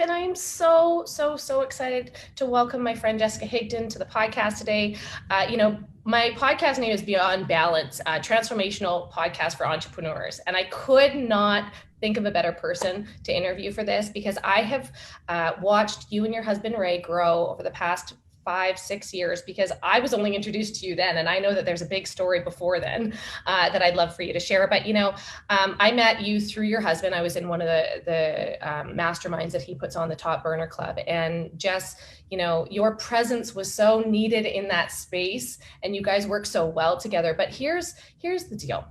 and I am so excited to welcome my friend Jessica Higdon to the podcast today. My podcast name is Beyond Balance, transformational podcast for entrepreneurs. And I could not think of a better person to interview for this because I have watched you and your husband, Ray, grow over the past 5-6 years because I was only introduced to you then. And I know that there's a big story before then that I'd love for you to share. But, I met you through your husband. I was in one of the masterminds that he puts on, the Top Burner Club. And Jess, your presence was so needed in that space and you guys work so well together. But here's the deal.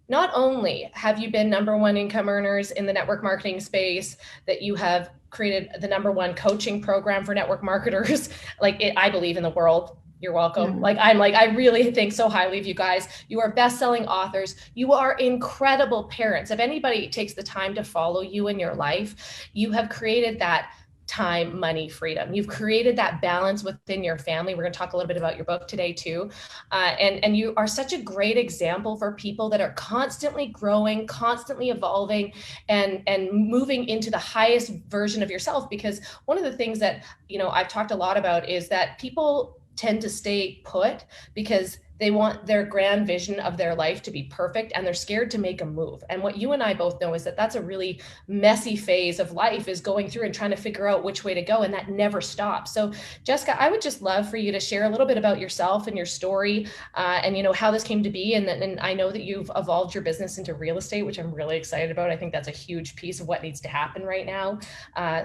Not only have you been number one income earners in the network marketing space, that you have created the number one coaching program for network marketers, I believe in the world. You're welcome. I really think so highly of you guys. You are best-selling authors. You are incredible parents. If anybody takes the time to follow you in your life, you have created that time, money, freedom. You've created that balance within your family. We're going to talk a little bit about your book today too. And you are such a great example for people that are constantly growing, constantly evolving, and moving into the highest version of yourself. Because one of the things that, I've talked a lot about is that people tend to stay put because they want their grand vision of their life to be perfect and they're scared to make a move. And what you and I both know is that that's a really messy phase of life, is going through and trying to figure out which way to go, and that never stops. So Jessica, I would just love for you to share a little bit about yourself and your story and how this came to be. And I know that you've evolved your business into real estate, which I'm really excited about. I think that's a huge piece of what needs to happen right now.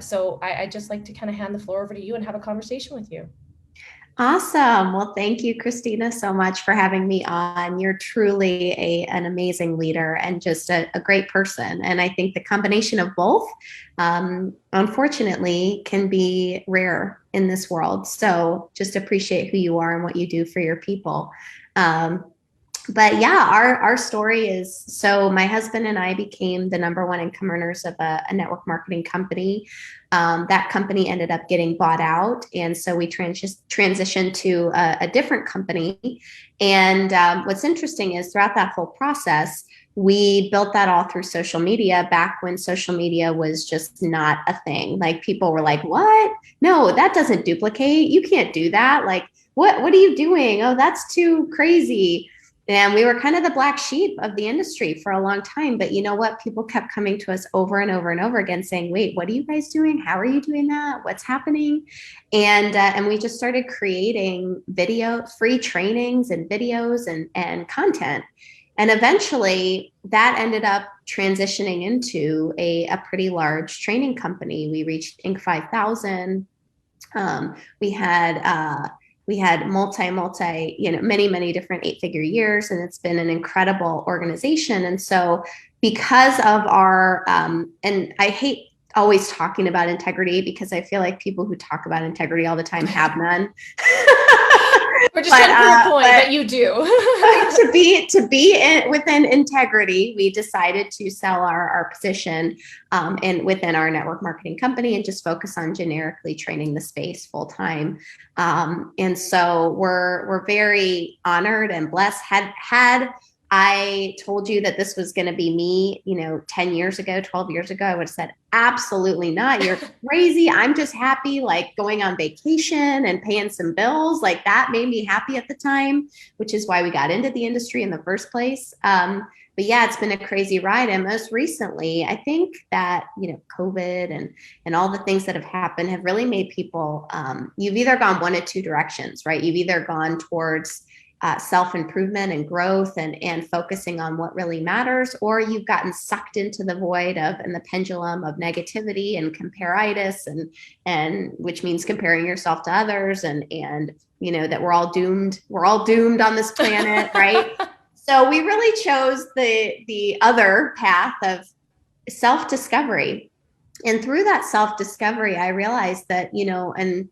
So I'd just like to kind of hand the floor over to you and have a conversation with you. Awesome. Well, thank you, Christina, so much for having me on. You're truly an amazing leader and just a great person. And I think the combination of both, unfortunately, can be rare in this world. So just appreciate who you are and what you do for your people. But yeah, our story is, so my husband and I became the number one income earners of a network marketing company. That company ended up getting bought out. And so we transitioned to a different company. And what's interesting is throughout that whole process, we built that all through social media back when social media was just not a thing. Like, people were like, what? No, that doesn't duplicate. You can't do that. Like, what are you doing? Oh, that's too crazy. And we were kind of the black sheep of the industry for a long time. But you know what? People kept coming to us over and over and over again saying, wait, what are you guys doing? How are you doing that? What's happening? And we just started creating free trainings and videos and content. And eventually that ended up transitioning into a pretty large training company. We reached Inc. 5000. We had many different 8-figure years, and it's been an incredible organization. And so because of our, and I hate always talking about integrity because I feel like people who talk about integrity all the time have none. We're just trying to prove a point that you do. Within integrity, we decided to sell our position and within our network marketing company and just focus on generically training the space full time. And so we're very honored and blessed. Had I told you that this was going to be me, 10 years ago, 12 years ago, I would have said, absolutely not. You're crazy. I'm just happy, like going on vacation and paying some bills. Like, that made me happy at the time, which is why we got into the industry in the first place. But yeah, it's been a crazy ride. And most recently, I think that, COVID and all the things that have happened have really made people, you've either gone one of two directions, right? You've either gone towards self-improvement and growth and focusing on what really matters, or you've gotten sucked into the void and the pendulum of negativity and comparitis and which means comparing yourself to others and that we're all doomed on this planet, right? So we really chose the other path of self-discovery. And through that self-discovery, I realized that, and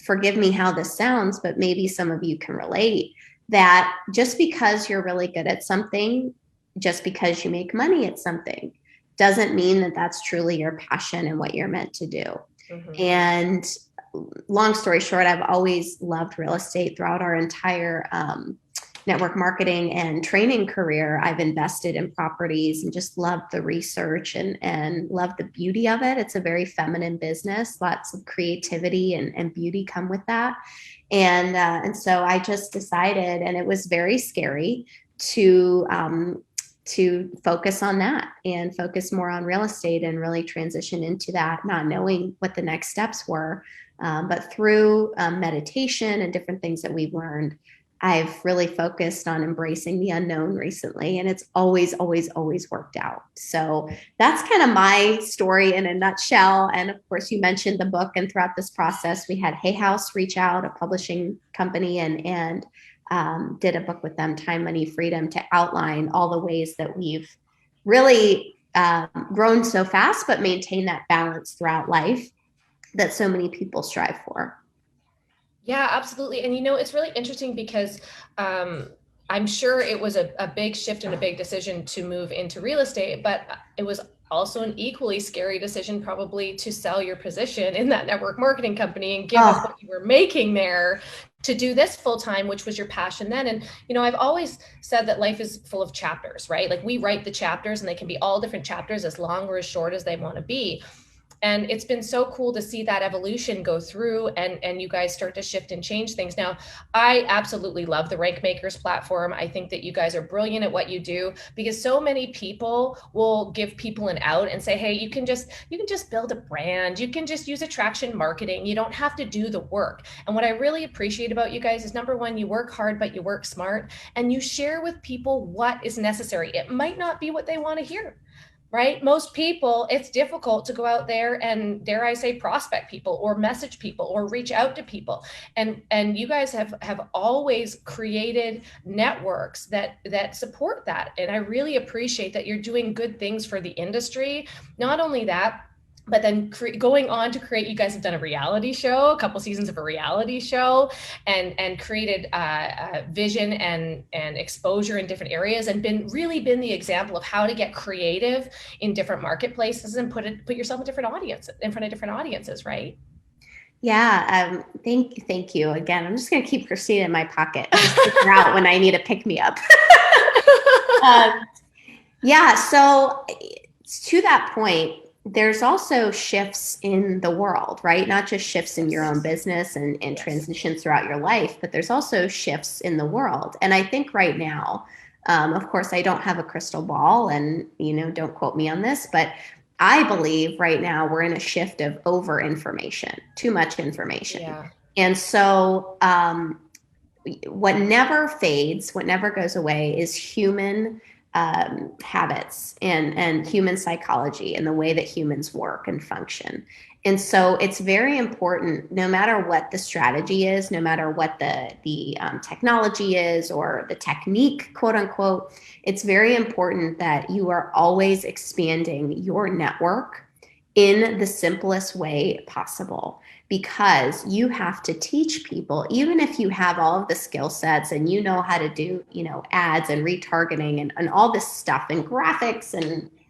forgive me how this sounds, but maybe some of you can relate, that just because you're really good at something, just because you make money at something, doesn't mean that that's truly your passion and what you're meant to do. Mm-hmm. And long story short, I've always loved real estate throughout our entire network marketing and training career, I've invested in properties and just love the research and love the beauty of it. It's a very feminine business, lots of creativity and beauty come with that. And so I just decided, and it was very scary to focus on that and focus more on real estate and really transition into that, not knowing what the next steps were. But through meditation and different things that we've learned, I've really focused on embracing the unknown recently, and it's always, always, always worked out. So that's kind of my story in a nutshell. And of course, you mentioned the book, and throughout this process, we had Hay House reach out, a publishing company, and did a book with them, Time, Money, Freedom, to outline all the ways that we've really grown so fast, but maintain that balance throughout life that so many people strive for. Yeah, absolutely. And it's really interesting because I'm sure it was a big shift and a big decision to move into real estate, but it was also an equally scary decision probably to sell your position in that network marketing company and give up what you were making there to do this full time, which was your passion then. And, I've always said that life is full of chapters, right? Like we write the chapters and they can be all different chapters, as long or as short as they want to be. And it's been so cool to see that evolution go through and you guys start to shift and change things. Now, I absolutely love the Rank Makers platform. I think that you guys are brilliant at what you do, because so many people will give people an out and say, hey, you can just build a brand. You can just use attraction marketing. You don't have to do the work. And what I really appreciate about you guys is, number one, you work hard, but you work smart, and you share with people what is necessary. It might not be what they want to hear. Right? Most people, it's difficult to go out there and, dare I say, prospect people or message people or reach out to people. And you guys have always created networks that support that. And I really appreciate that you're doing good things for the industry. Not only that, but then going on to create, you guys have done a reality show, a couple seasons of a reality show, and created vision and exposure in different areas, and been the example of how to get creative in different marketplaces and put yourself in different audiences, in front of different audiences, right? Yeah, thank you again. I'm just going to keep Christina in my pocket and just figure out when I need to pick me up. Yeah, so to that point, there's also shifts in the world, right? Not just shifts in your own business and transitions throughout your life, but there's also shifts in the world. And I think right now, of course, I don't have a crystal ball, and don't quote me on this, but I believe right now we're in a shift of over information, too much information. Yeah. And so what never fades, what never goes away, is human habits and human psychology and the way that humans work and function. And so it's very important, no matter what the strategy is, no matter what the technology is or the technique, quote unquote, it's very important that you are always expanding your network in the simplest way possible, because you have to teach people, even if you have all of the skill sets and you know how to do, ads and retargeting and all this stuff and graphics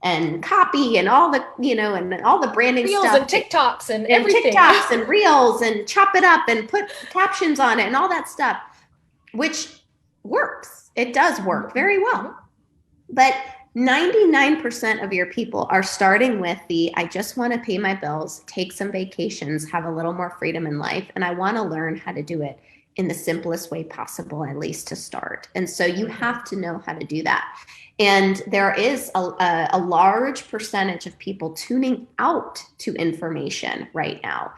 and copy and all the, and all the branding Reels stuff. And TikToks and everything. TikToks and Reels and chop it up and put captions on it and all that stuff, which works. It does work very well. But 99% of your people are starting with I just want to pay my bills, take some vacations, have a little more freedom in life, and I want to learn how to do it in the simplest way possible, at least to start. And so you have to know how to do that. And there is a large percentage of people tuning out to information right now.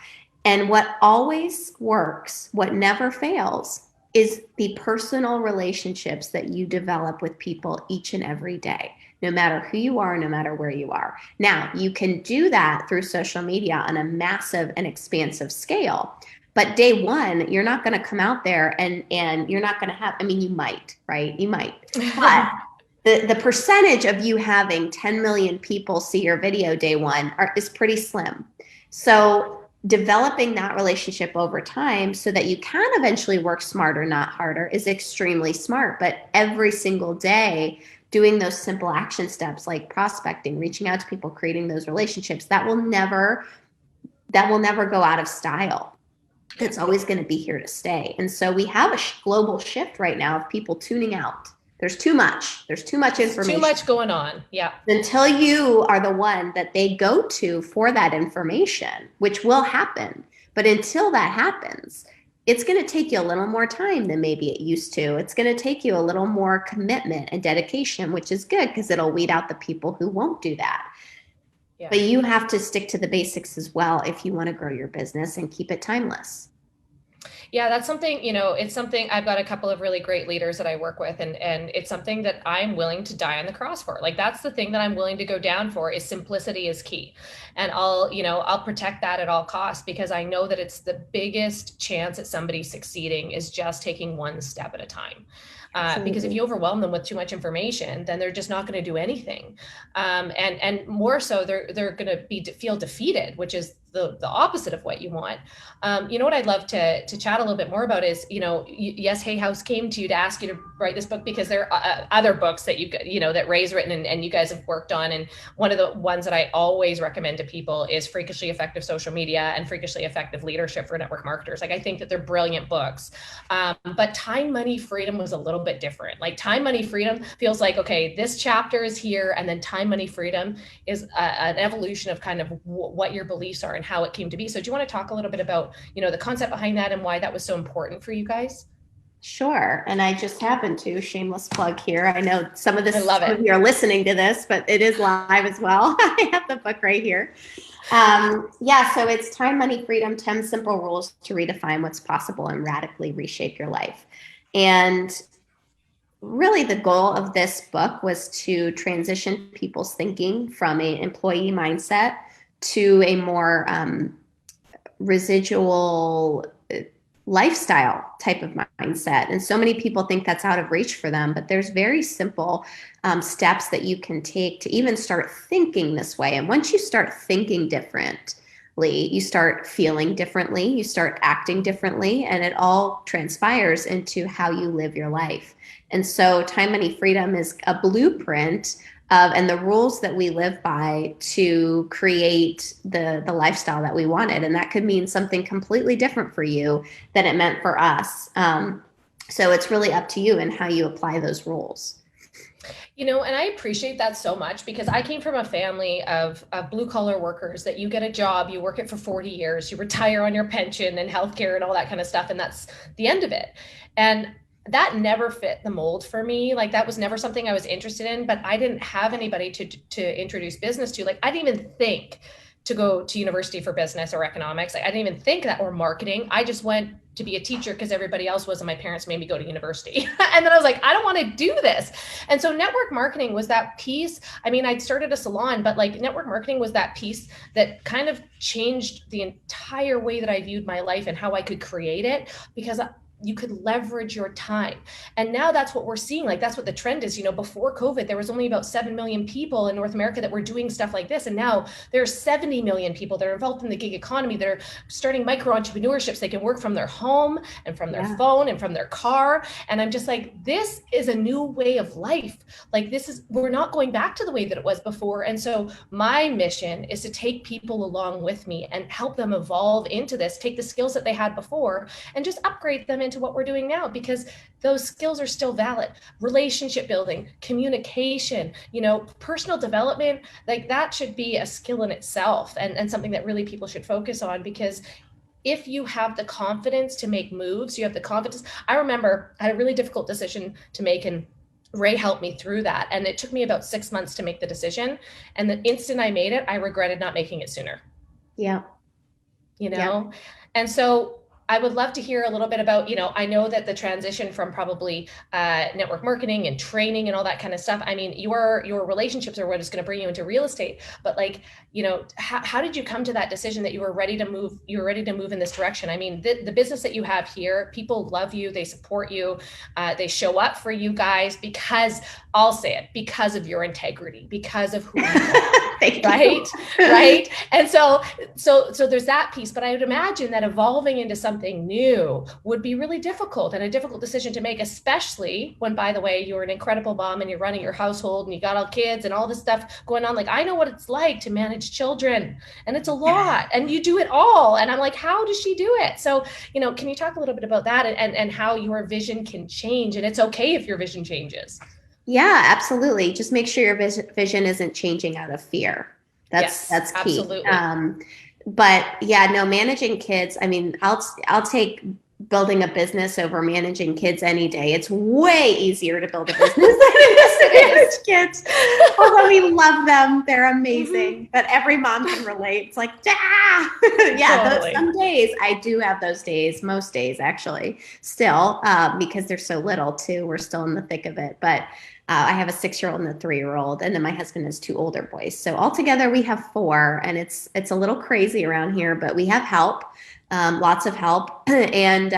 And what always works, what never fails, is the personal relationships that you develop with people each and every day, no matter who you are, no matter where you are. Now, you can do that through social media on a massive and expansive scale. But day one, you're not going to come out there and you're not going to have, you might, right? You might. But the percentage of you having 10 million people see your video day one is pretty slim. So developing that relationship over time so that you can eventually work smarter, not harder, is extremely smart. But every single day, doing those simple action steps like prospecting, reaching out to people, creating those relationships, that will never go out of style. It's always going to be here to stay. And so we have a global shift right now of people tuning out. There's too much information. Too much going on. Yeah. Until you are the one that they go to for that information, which will happen. But until that happens, it's going to take you a little more time than maybe it used to. It's going to take you a little more commitment and dedication, which is good because it'll weed out the people who won't do that. Yeah. But you have to stick to the basics as well if you want to grow your business and keep it timeless. Yeah, that's something, it's something I've got a couple of really great leaders that I work with, and it's something that I'm willing to die on the cross for. Like, that's the thing that I'm willing to go down for, is simplicity is key. And I'll protect that at all costs, because I know that it's the biggest chance at somebody succeeding is just taking one step at a time. Because if you overwhelm them with too much information, then they're just not going to do anything. And more so, they're going to feel defeated, which is the opposite of what you want. What I'd love to chat a little bit more about is, Yes Hay House came to you to ask you to write this book because there are other books that that Ray's written and you guys have worked on. And one of the ones that I always recommend to people is Freakishly Effective Social Media and Freakishly Effective Leadership for Network Marketers. Like, I think that they're brilliant books. But Time, Money, Freedom was a little bit different. Like, Time, Money, Freedom feels like, okay, this chapter is here, and then Time, Money, Freedom is an evolution of kind of what your beliefs are and how it came to be. So do you want to talk a little bit about, the concept behind that and why that was so important for you guys? Sure. And I just happen to, shameless plug here. I know some of you are listening to this, but it is live as well. I have the book right here. So it's Time, Money, Freedom, 10 Simple Rules to Redefine What's Possible and Radically Reshape Your Life. And really the goal of this book was to transition people's thinking from an employee mindset to a more residual lifestyle type of mindset. And so many people think that's out of reach for them, but there's very simple steps that you can take to even start thinking this way. And once you start thinking differently, you start feeling differently, you start acting differently, and it all transpires into how you live your life. And so Time, Money, Freedom is a blueprint and the rules that we live by to create the lifestyle that we wanted. And that could mean something completely different for you than it meant for us. So it's really up to you and how you apply those rules. And I appreciate that so much, because I came from a family of blue collar workers that you get a job, you work it for 40 years, you retire on your pension and healthcare and all that kind of stuff. And that's the end of it. And that never fit the mold for me. Like, that was never something I was interested in, but I didn't have anybody to introduce business to. Like, I didn't even think to go to university for business or economics. I didn't even think that, or marketing. I just went to be a teacher because everybody else was, and my parents made me go to university. And then I was like, I don't want to do this. And so network marketing was that piece. I mean, I'd started a salon, but like, network marketing was that piece that kind of changed the entire way that I viewed my life and how I could create it, because you could leverage your time. And now that's what we're seeing. Like, that's what the trend is. Before COVID, there was only about 7 million people in North America that were doing stuff like this. And now there's 70 million people that are involved in the gig economy, that are starting micro entrepreneurships. They can work from their home and from their phone and from their car. And I'm just like, this is a new way of life. Like, we're not going back to the way that it was before. And so my mission is to take people along with me and help them evolve into this, take the skills that they had before and just upgrade them into what we're doing now, because those skills are still valid. Relationship building, communication, personal development, like, that should be a skill in itself, and something that really people should focus on, because if you have the confidence to make moves, you have the confidence. I remember I had a really difficult decision to make, and Ray helped me through that. And it took me about 6 months to make the decision. And the instant I made it, I regretted not making it sooner. Yeah. And so I would love to hear a little bit about, I know that the transition from probably network marketing and training and all that kind of stuff. I mean, your relationships are what is going to bring you into real estate. But like, how did you come to that decision that you were ready to move? You were ready to move in this direction. I mean, the business that you have here, people love you, they support you, they show up for you guys because, I'll say it, because of your integrity, because of who you are. Right. And so there's that piece. But I would imagine that evolving into something something new would be really difficult and a difficult decision to make, especially when, by the way, you're an incredible mom and you're running your household and you got all kids and all this stuff going on. Like, I know what it's like to manage children, and it's a lot, and you do it all. And I'm like, how does she do it? So, can you talk a little bit about that and how your vision can change? And it's okay if your vision changes. Yeah, absolutely. Just make sure your vision isn't changing out of fear. That's key. Absolutely. But yeah, no, managing kids. I mean, I'll take building a business over managing kids any day. It's way easier to build a business than it is to manage kids. Although we love them, they're amazing. But every mom can relate. It's like, yeah, Totally. some days I do have those days. Most days, actually, still, because they're so little too. We're still in the thick of it, but. I have a 6-year-old and a 3-year-old, and then my husband has 2 older boys. So altogether we have 4, and it's a little crazy around here, but we have help, lots of help. And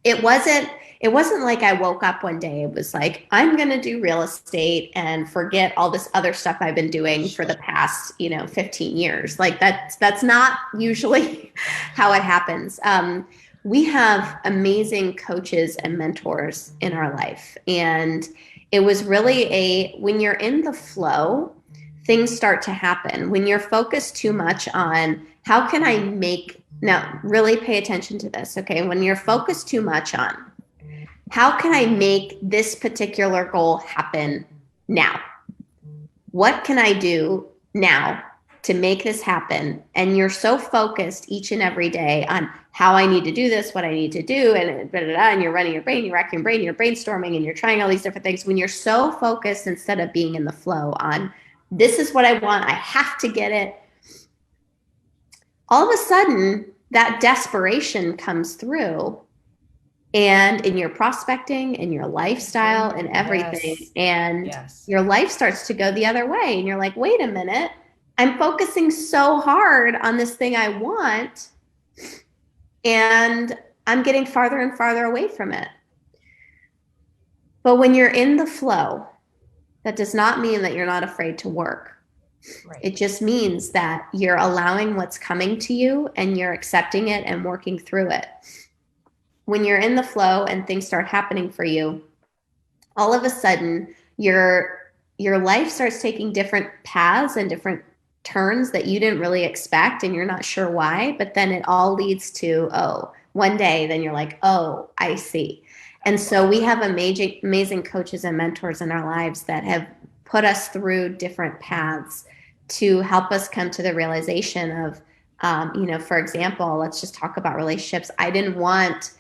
it wasn't like I woke up one day. It was like, I'm going to do real estate and forget all this other stuff I've been doing for the past, 15 years. Like that's not usually how it happens. We have amazing coaches and mentors in our life, and it was really when you're in the flow, things start to happen. When you're focused too much on how can I now really pay attention to this. Okay. When you're focused too much on how can I make this particular goal happen now? What can I do now to make this happen? And you're so focused each and every day on how I need to do this, what I need to do, and you're running your brain, you're racking your brain, you're brainstorming, and you're trying all these different things. When you're so focused instead of being in the flow on this is what I want, I have to get it, all of a sudden that desperation comes through, and in your prospecting, in your lifestyle, and everything, and your life starts to go the other way. And you're like, wait a minute, I'm focusing so hard on this thing I want, and I'm getting farther and farther away from it. But when you're in the flow, that does not mean that you're not afraid to work. Right. It just means that you're allowing what's coming to you and you're accepting it and working through it. When you're in the flow and things start happening for you, all of a sudden your life starts taking different paths and different turns that you didn't really expect, and you're not sure why, but then it all leads to, one day, then you're like, oh, I see. And so we have amazing coaches and mentors in our lives that have put us through different paths to help us come to the realization of, for example, let's just talk about relationships. I didn't want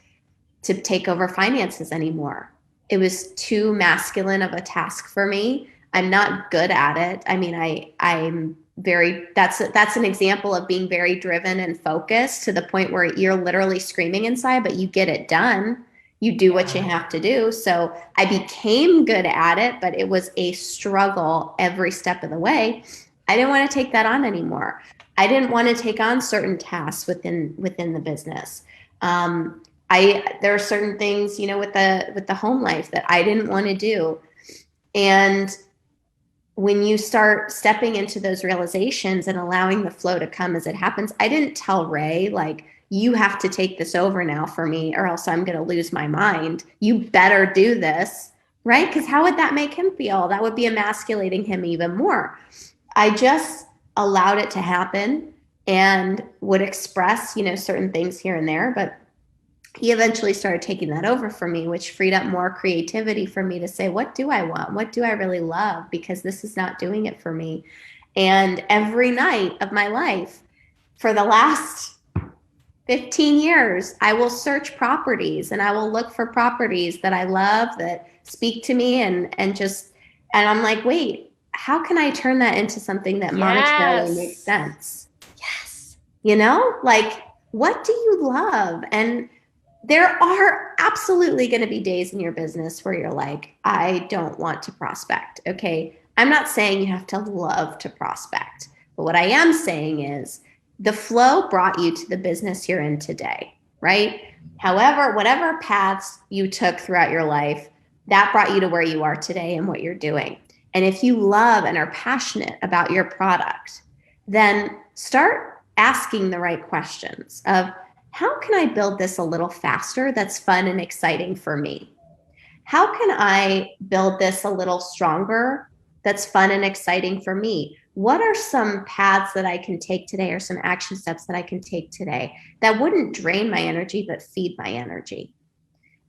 to take over finances anymore. It was too masculine of a task for me. I'm not good at it. I mean, I'm that's an example of being very driven and focused to the point where you're literally screaming inside, but you get it done. You do what you have to do. So I became good at it, but it was a struggle every step of the way. I didn't want to take that on anymore. I didn't want to take on certain tasks within the business. There are certain things, with the home life that I didn't want to do. And when you start stepping into those realizations and allowing the flow to come as it happens, I didn't tell Ray, like, you have to take this over now for me, or else I'm going to lose my mind. You better do this, right? Because how would that make him feel? That would be emasculating him even more. I just allowed it to happen and would express, certain things here and there, but he eventually started taking that over for me, which freed up more creativity for me to say, what do I want? What do I really love? Because this is not doing it for me. And every night of my life for the last 15 years, I will search properties and I will look for properties that I love, that speak to me, and I'm like, wait, how can I turn that into something that monetarily makes sense? Yes. Like, what do you love? And there are absolutely going to be days in your business where you're like, I don't want to prospect. Okay. I'm not saying you have to love to prospect, but what I am saying is the flow brought you to the business you're in today, right? However, whatever paths you took throughout your life, that brought you to where you are today and what you're doing. And if you love and are passionate about your product, then start asking the right questions of, how can I build this a little faster that's fun and exciting for me? How can I build this a little stronger that's fun and exciting for me? What are some paths that I can take today or some action steps that I can take today that wouldn't drain my energy but feed my energy?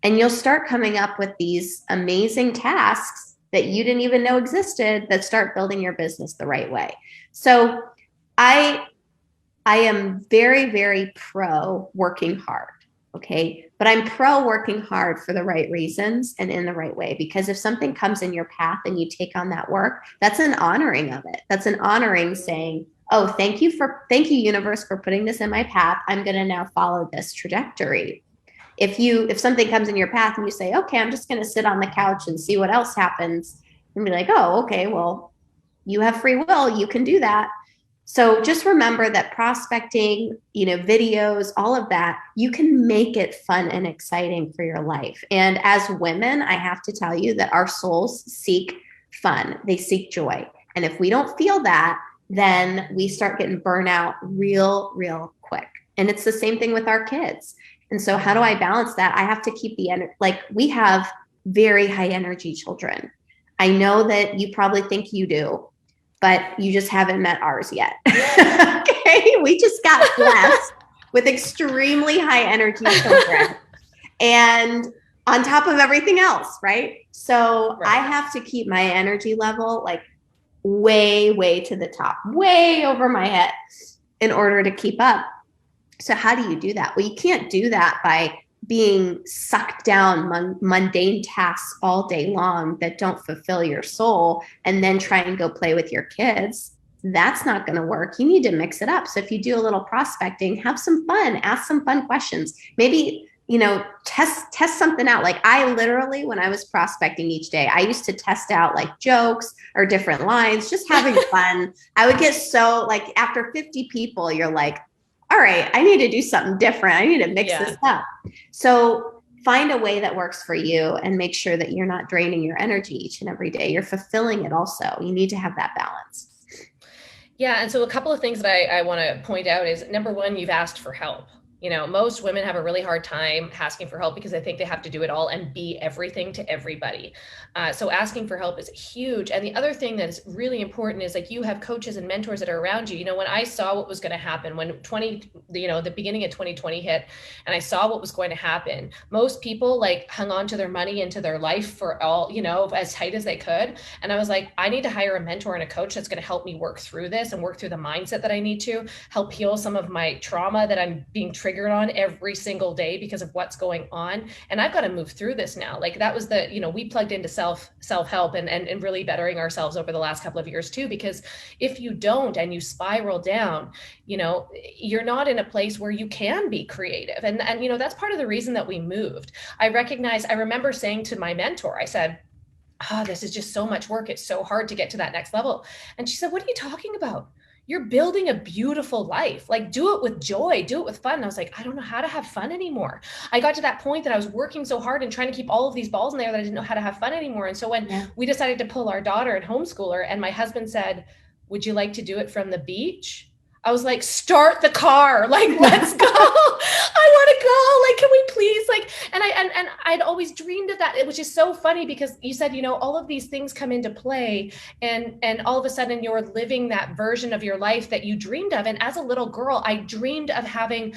And you'll start coming up with these amazing tasks that you didn't even know existed that start building your business the right way. So I am very, very pro working hard. Okay. But I'm pro working hard for the right reasons and in the right way. Because if something comes in your path and you take on that work, that's an honoring of it. That's an honoring saying, oh, thank you, universe, for putting this in my path. I'm going to now follow this trajectory. If something comes in your path and you say, okay, I'm just going to sit on the couch and see what else happens, and be like, oh, okay, well, you have free will, you can do that. So just remember that prospecting, videos, all of that, you can make it fun and exciting for your life. And as women, I have to tell you that our souls seek fun. They seek joy. And if we don't feel that, then we start getting burnout real, real quick. And it's the same thing with our kids. And so how do I balance that? I have to keep the energy. Like, we have very high energy children. I know that you probably think you do, but you just haven't met ours yet. Okay. We just got blessed with extremely high energy children and on top of everything else. Right. So I have to keep my energy level like way, way to the top, way over my head in order to keep up. So how do you do that? Well, you can't do that by being sucked down mundane tasks all day long that don't fulfill your soul and then try and go play with your kids. That's not going to work. You need to mix it up. So if you do a little prospecting, have some fun, ask some fun questions. Maybe, test something out. Like, I literally, when I was prospecting each day, I used to test out like jokes or different lines, just having fun. I would get so, like, after 50 people, you're like, all right, I need to do something different. I need to mix this up. So find a way that works for you and make sure that you're not draining your energy each and every day. You're fulfilling it also. You need to have that balance. Yeah. And so a couple of things that I want to point out is, number one, you've asked for help. Most women have a really hard time asking for help because they think they have to do it all and be everything to everybody. So asking for help is huge. And the other thing that's really important is, like, you have coaches and mentors that are around you. When I saw what was going to happen when the beginning of 2020 hit, and I saw what was going to happen, most people hung on to their money into their life for all, as tight as they could. And I was like, I need to hire a mentor and a coach that's going to help me work through this and work through the mindset that I need to help heal some of my trauma that I'm being triggered on every single day because of what's going on. And I've got to move through this now. Like, that was we plugged into self-help and really bettering ourselves over the last couple of years too, because if you don't and you spiral down, you're not in a place where you can be creative. And that's part of the reason that we moved. I remember saying to my mentor, I said, this is just so much work. It's so hard to get to that next level. And she said, what are you talking about? You're building a beautiful life. Like, do it with joy, do it with fun. And I was like, I don't know how to have fun anymore. I got to that point that I was working so hard and trying to keep all of these balls in there that I didn't know how to have fun anymore. And so when we decided to pull our daughter and homeschool her, and my husband said, would you like to do it from the beach? I was like, start the car. Like, let's go. I want to go. Like, can we please? Like, and I'd always dreamed of that. It was just so funny because you said, all of these things come into play, and all of a sudden you're living that version of your life that you dreamed of. And as a little girl, I dreamed of having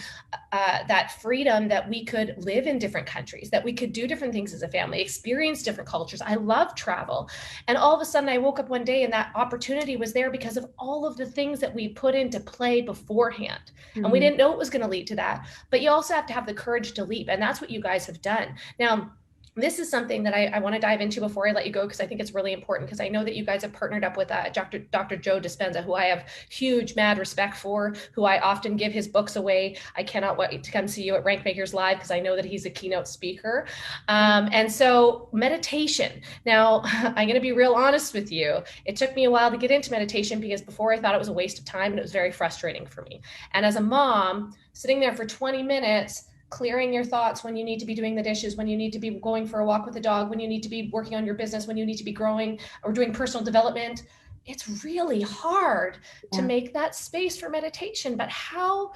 that freedom, that we could live in different countries, that we could do different things as a family, experience different cultures. I love travel. And all of a sudden I woke up one day and that opportunity was there because of all of the things that we put into play beforehand. Mm-hmm. And we didn't know it was going to lead to that. But you also have to have the courage to leap. And that's what you guys have done. Now, this is something that I want to dive into before I let you go, because I think it's really important, because I know that you guys have partnered up with Dr. Joe Dispenza, who I have huge, mad respect for, who I often give his books away. I cannot wait to come see you at Rank Makers Live, because I know that he's a keynote speaker. And so meditation. Now, I'm going to be real honest with you. It took me a while to get into meditation, because before I thought it was a waste of time, and it was very frustrating for me. And as a mom, sitting there for 20 minutes, clearing your thoughts when you need to be doing the dishes, when you need to be going for a walk with the dog, when you need to be working on your business, when you need to be growing or doing personal development, it's really hard to Yeah. make that space for meditation. But how,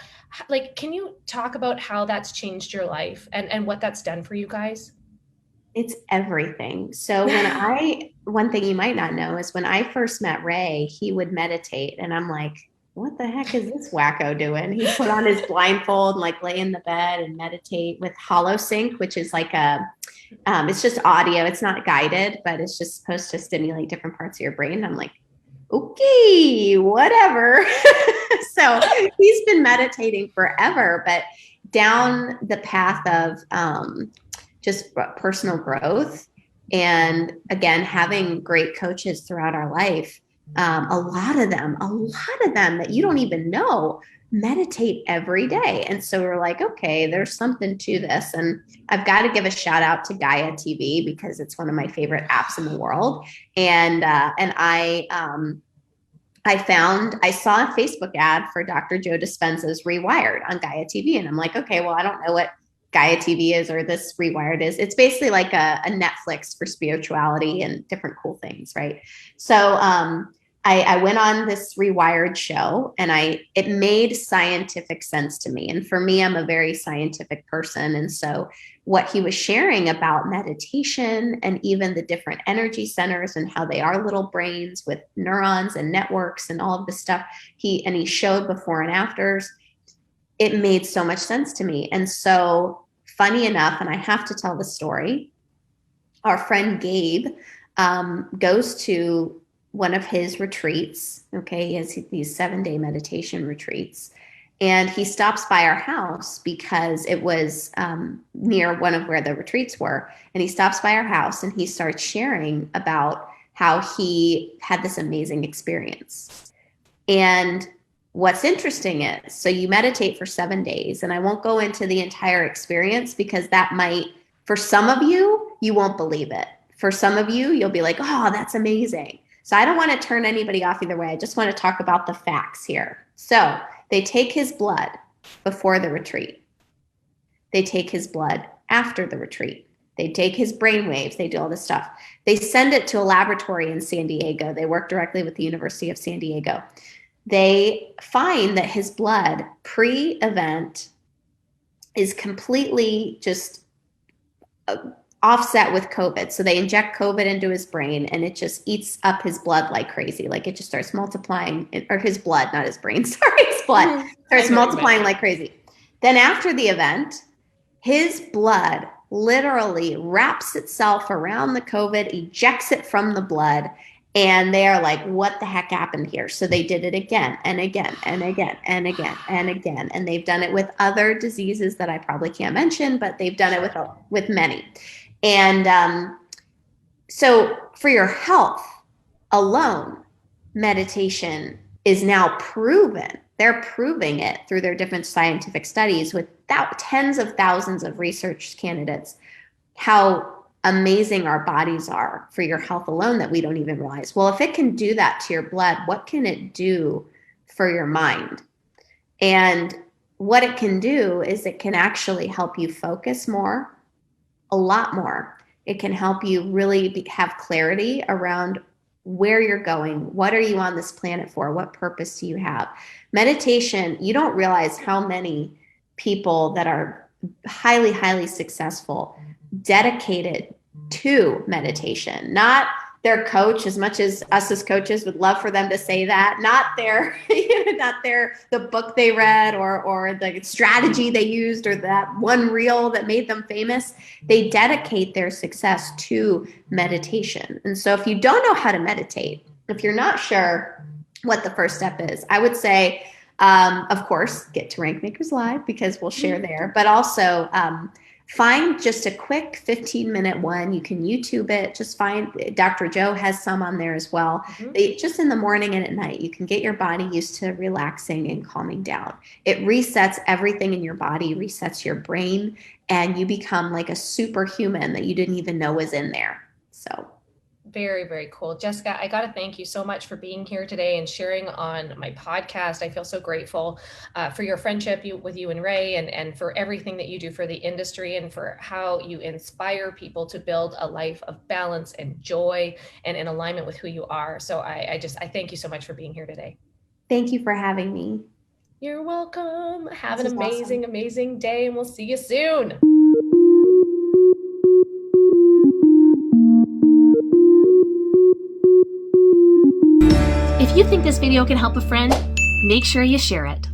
like, can you talk about how that's changed your life and what that's done for you guys? It's everything. So one thing you might not know is when I first met Ray, he would meditate, and I'm like, what the heck is this wacko doing? He'd put on his blindfold and like lay in the bed and meditate with HoloSync, which is like it's just audio. It's not guided, but it's just supposed to stimulate different parts of your brain. I'm like, okay, whatever. So he's been meditating forever, but down the path of just personal growth. And again, having great coaches throughout our life, a lot of them that you don't even know meditate every day. And so we're like, okay, there's something to this. And I've got to give a shout out to Gaia TV because it's one of my favorite apps in the world. And I saw a Facebook ad for Dr. Joe Dispenza's Rewired on Gaia TV. And I'm like, okay, well, I don't know what Gaia TV is or this Rewired is. It's basically like a Netflix for spirituality and different cool things, right? So I went on this Rewired show, and it made scientific sense to me. And for me, I'm a very scientific person. And so what he was sharing about meditation and even the different energy centers and how they are little brains with neurons and networks and all of this stuff, he showed before and afters. It made so much sense to me. And so funny enough, and I have to tell the story, our friend Gabe goes to one of his retreats. Okay. He has these 7-day meditation retreats. And he stops by our house because it was near one of where the retreats were. And he stops by our house and he starts sharing about how he had this amazing experience. And what's interesting is, so you meditate for 7 days, and I won't go into the entire experience because that might, for some of you, you won't believe it. For some of you, you'll be like, oh, that's amazing. So I don't want to turn anybody off either way. I just want to talk about the facts here. So they take his blood before the retreat. They take his blood after the retreat. They take his brain waves. They do all this stuff. They send it to a laboratory in San Diego. They work directly with the University of San Diego. They find that his blood pre-event is completely just offset with COVID. So they inject COVID into his brain and it just eats up his blood like crazy. Like it just starts multiplying, or his blood, not his brain, sorry, his blood starts multiplying like crazy. Then after the event, his blood literally wraps itself around the COVID, ejects it from the blood, and they are like, what the heck happened here? So they did it again and again and again and again and again. And they've done it with other diseases that I probably can't mention, but they've done it with many. And so for your health alone, meditation is now proven. They're proving it through their different scientific studies with tens of thousands of research candidates, how amazing our bodies are for your health alone that we don't even realize. Well, if it can do that to your blood, what can it do for your mind? And what it can do is it can actually help you focus more, a lot more. It can help you really have clarity around where you're going. What are you on this planet for? What purpose do you have? Meditation, you don't realize how many people that are highly, highly successful dedicated to meditation, not their coach, as much as us as coaches would love for them to say that, not the book they read or the strategy they used or that one reel that made them famous. They dedicate their success to meditation. And so if you don't know how to meditate, if you're not sure what the first step is, I would say, of course, get to Rankmakers Live because we'll share there, but also find just a quick 15-minute one. You can YouTube it. Just find Dr. Joe has some on there as well. Just in the morning and at night, you can get your body used to relaxing and calming down. It resets everything in your body, resets your brain, and you become like a superhuman that you didn't even know was in there. So Very, very cool. Jessica, I got to thank you so much for being here today and sharing on my podcast. I feel so grateful for your friendship with you and Ray, and for everything that you do for the industry, and for how you inspire people to build a life of balance and joy and in alignment with who you are. So I thank you so much for being here today. Thank you for having me. You're welcome. Have an amazing, amazing day, and we'll see you soon. If you think this video can help a friend, make sure you share it.